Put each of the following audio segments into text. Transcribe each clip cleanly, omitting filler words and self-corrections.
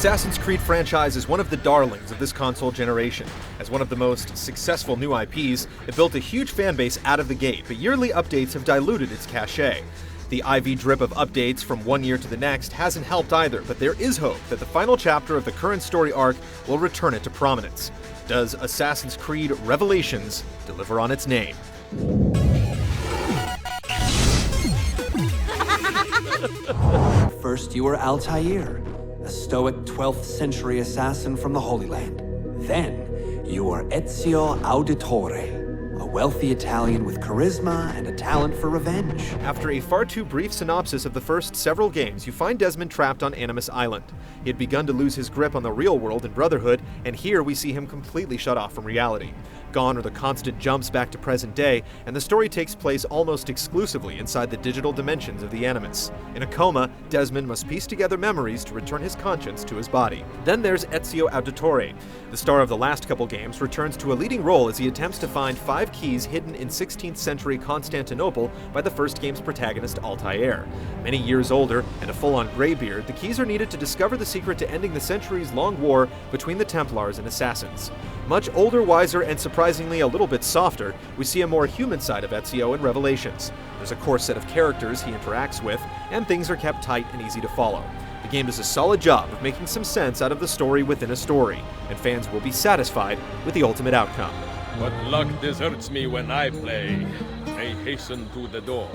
Assassin's Creed franchise is one of the darlings of this console generation. As one of the most successful new IPs, it built a huge fanbase out of the gate, but yearly updates have diluted its cachet. The IV drip of updates from one year to the next hasn't helped either, but there is hope that the final chapter of the current story arc will return it to prominence. Does Assassin's Creed Revelations deliver on its name? First you were Altair, a stoic 12th century assassin from the Holy Land. Then you are Ezio Auditore, a wealthy Italian with charisma and a talent for revenge. After a far too brief synopsis of the first several games, you find Desmond trapped on Animus Island. He had begun to lose his grip on the real world in Brotherhood, and here we see him completely shut off from reality. Gone are the constant jumps back to present day, and the story takes place almost exclusively inside the digital dimensions of the Animus. In a coma, Desmond must piece together memories to return his conscience to his body. Then there's Ezio Auditore. The star of the last couple games returns to a leading role as he attempts to find 5 keys hidden in 16th century Constantinople by the first game's protagonist Altair. Many years older and a full-on graybeard, the keys are needed to discover the secret to ending the centuries-long war between the Templars and Assassins. Much older, wiser, and surprisingly a little bit softer, we see a more human side of Ezio in Revelations. There's a core set of characters he interacts with, and things are kept tight and easy to follow. The game does a solid job of making some sense out of the story within a story, and fans will be satisfied with the ultimate outcome. But luck deserts me when I play. I hasten to the door.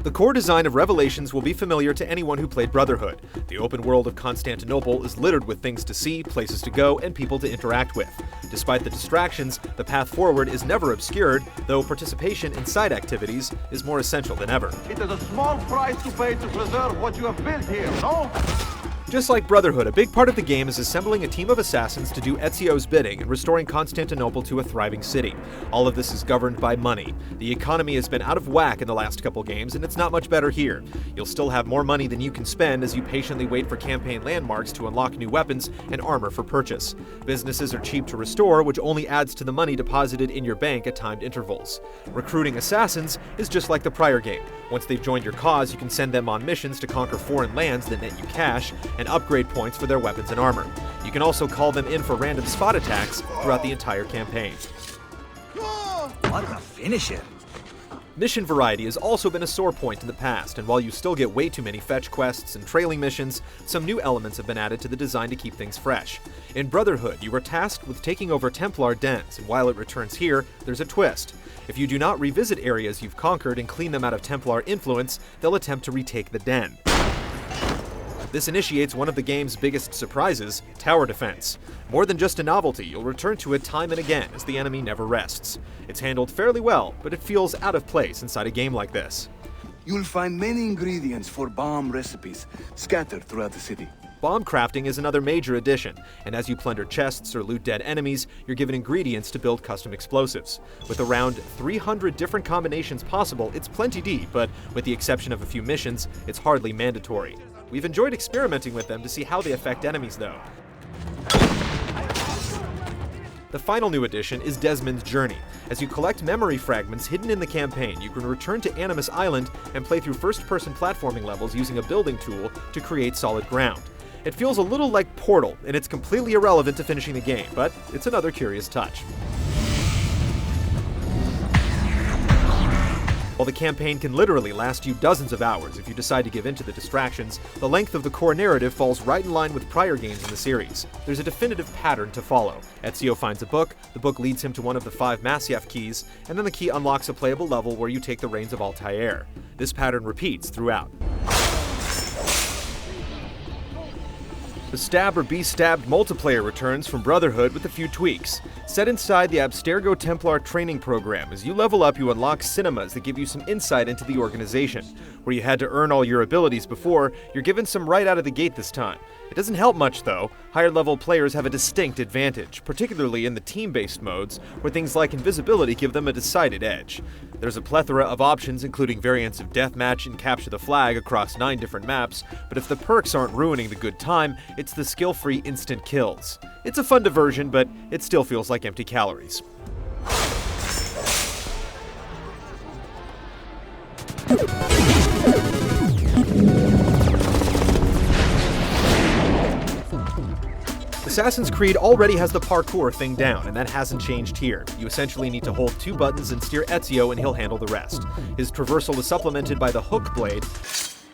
The core design of Revelations will be familiar to anyone who played Brotherhood. The open world of Constantinople is littered with things to see, places to go, and people to interact with. Despite the distractions, the path forward is never obscured, though participation in side activities is more essential than ever. It is a small price to pay to preserve what you have built here, no? Just like Brotherhood, a big part of the game is assembling a team of assassins to do Ezio's bidding and restoring Constantinople to a thriving city. All of this is governed by money. The economy has been out of whack in the last couple games, and it's not much better here. You'll still have more money than you can spend as you patiently wait for campaign landmarks to unlock new weapons and armor for purchase. Businesses are cheap to restore, which only adds to the money deposited in your bank at timed intervals. Recruiting assassins is just like the prior game. Once they've joined your cause, you can send them on missions to conquer foreign lands that net you cash, and upgrade points for their weapons and armor. You can also call them in for random spot attacks throughout the entire campaign. What a finisher! Mission variety has also been a sore point in the past, and while you still get way too many fetch quests and trailing missions, some new elements have been added to the design to keep things fresh. In Brotherhood, you were tasked with taking over Templar dens, and while it returns here, there's a twist. If you do not revisit areas you've conquered and clean them out of Templar influence, they'll attempt to retake the den. This initiates one of the game's biggest surprises, tower defense. More than just a novelty, you'll return to it time and again as the enemy never rests. It's handled fairly well, but it feels out of place inside a game like this. You'll find many ingredients for bomb recipes scattered throughout the city. Bomb crafting is another major addition, and as you plunder chests or loot dead enemies, you're given ingredients to build custom explosives. With around 300 different combinations possible, it's plenty deep, but with the exception of a few missions, it's hardly mandatory. We've enjoyed experimenting with them to see how they affect enemies, though. The final new addition is Desmond's Journey. As you collect memory fragments hidden in the campaign, you can return to Animus Island and play through first-person platforming levels using a building tool to create solid ground. It feels a little like Portal, and it's completely irrelevant to finishing the game, but it's another curious touch. While the campaign can literally last you dozens of hours if you decide to give in to the distractions, the length of the core narrative falls right in line with prior games in the series. There's a definitive pattern to follow. Ezio finds a book, the book leads him to one of the 5 Masyaf keys, and then the key unlocks a playable level where you take the reins of Altair. This pattern repeats throughout. The Stab or Be Stabbed multiplayer returns from Brotherhood with a few tweaks. Set inside the Abstergo Templar training program, as you level up you unlock cinemas that give you some insight into the organization. Where you had to earn all your abilities before, you're given some right out of the gate this time. It doesn't help much though. Higher level players have a distinct advantage, particularly in the team-based modes, where things like invisibility give them a decided edge. There's a plethora of options, including variants of Deathmatch and Capture the Flag across 9 different maps, but if the perks aren't ruining the good time, it's the skill-free instant kills. It's a fun diversion, but it still feels like empty calories. Assassin's Creed already has the parkour thing down, and that hasn't changed here. You essentially need to hold 2 buttons and steer Ezio and he'll handle the rest. His traversal is supplemented by the hook blade,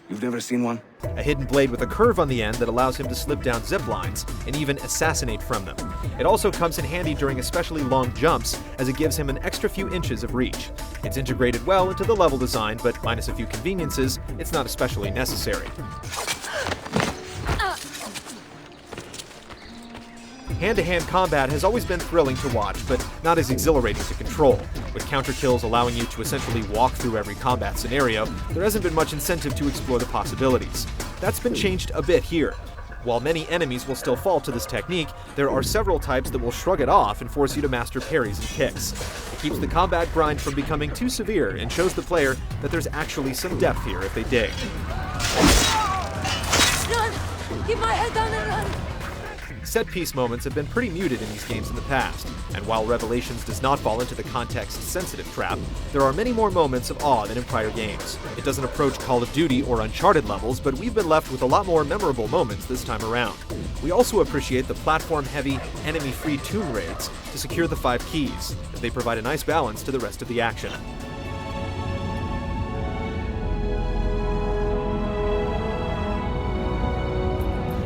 You've never seen one? a hidden blade with a curve on the end that allows him to slip down zip lines and even assassinate from them. It also comes in handy during especially long jumps, as it gives him an extra few inches of reach. It's integrated well into the level design, but minus a few conveniences, it's not especially necessary. Hand-to-hand combat has always been thrilling to watch, but not as exhilarating to control. With counter kills allowing you to essentially walk through every combat scenario, there hasn't been much incentive to explore the possibilities. That's been changed a bit here. While many enemies will still fall to this technique, there are several types that will shrug it off and force you to master parries and kicks. It keeps the combat grind from becoming too severe and shows the player that there's actually some depth here if they dig. Run! Keep my head down and run! Set-piece moments have been pretty muted in these games in the past, and while Revelations does not fall into the context-sensitive trap, there are many more moments of awe than in prior games. It doesn't approach Call of Duty or Uncharted levels, but we've been left with a lot more memorable moments this time around. We also appreciate the platform-heavy, enemy-free tomb raids to secure the 5 keys, as they provide a nice balance to the rest of the action.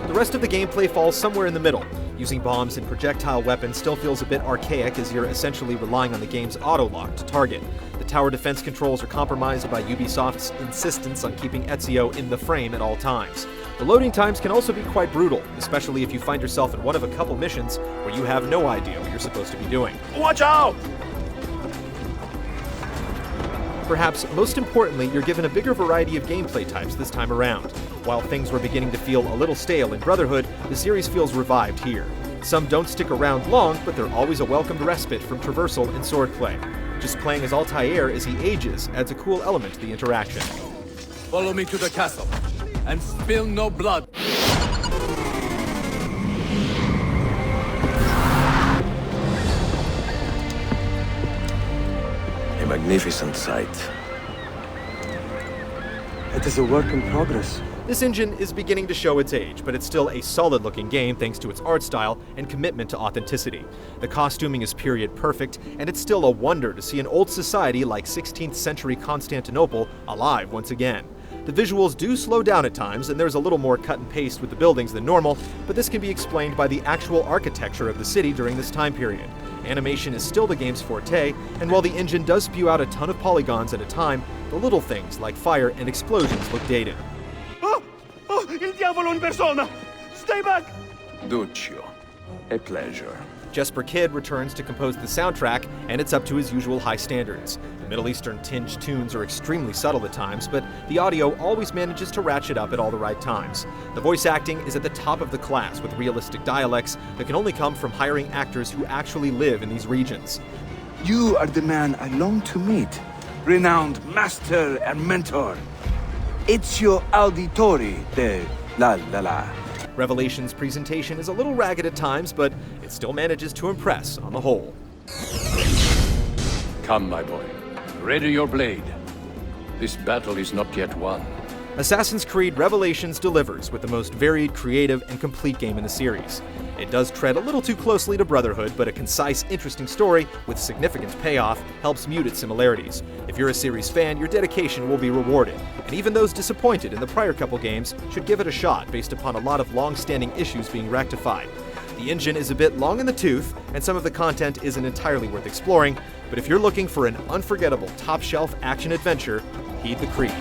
The rest of the gameplay falls somewhere in the middle. Using bombs and projectile weapons still feels a bit archaic, as you're essentially relying on the game's auto-lock to target. The tower defense controls are compromised by Ubisoft's insistence on keeping Ezio in the frame at all times. The loading times can also be quite brutal, especially if you find yourself in one of a couple missions where you have no idea what you're supposed to be doing. Watch out! Perhaps most importantly, you're given a bigger variety of gameplay types this time around. While things were beginning to feel a little stale in Brotherhood, the series feels revived here. Some don't stick around long, but they're always a welcomed respite from traversal and swordplay. Just playing as Altair as he ages adds a cool element to the interaction. Follow me to the castle, and spill no blood. A magnificent sight. It is a work in progress. This engine is beginning to show its age, but it's still a solid-looking game thanks to its art style and commitment to authenticity. The costuming is period perfect, and it's still a wonder to see an old society like 16th century Constantinople alive once again. The visuals do slow down at times, and there's a little more cut and paste with the buildings than normal, but this can be explained by the actual architecture of the city during this time period. Animation is still the game's forte, and while the engine does spew out a ton of polygons at a time, the little things like fire and explosions look dated. Oh, il diavolo in persona! Stay back! Duccio, a pleasure. Jesper Kyd returns to compose the soundtrack, and it's up to his usual high standards. The Middle Eastern tinged tunes are extremely subtle at times, but the audio always manages to ratchet up at all the right times. The voice acting is at the top of the class, with realistic dialects that can only come from hiring actors who actually live in these regions. You are the man I long to meet. Renowned master and mentor. Ezio Auditore de la. Revelation's presentation is a little ragged at times, but it still manages to impress on the whole. Come, my boy. Ready your blade. This battle is not yet won. Assassin's Creed Revelations delivers with the most varied, creative, and complete game in the series. It does tread a little too closely to Brotherhood, but a concise, interesting story with significant payoff helps mute its similarities. If you're a series fan, your dedication will be rewarded, and even those disappointed in the prior couple games should give it a shot based upon a lot of long-standing issues being rectified. The engine is a bit long in the tooth, and some of the content isn't entirely worth exploring, but if you're looking for an unforgettable top-shelf action adventure, heed the creed.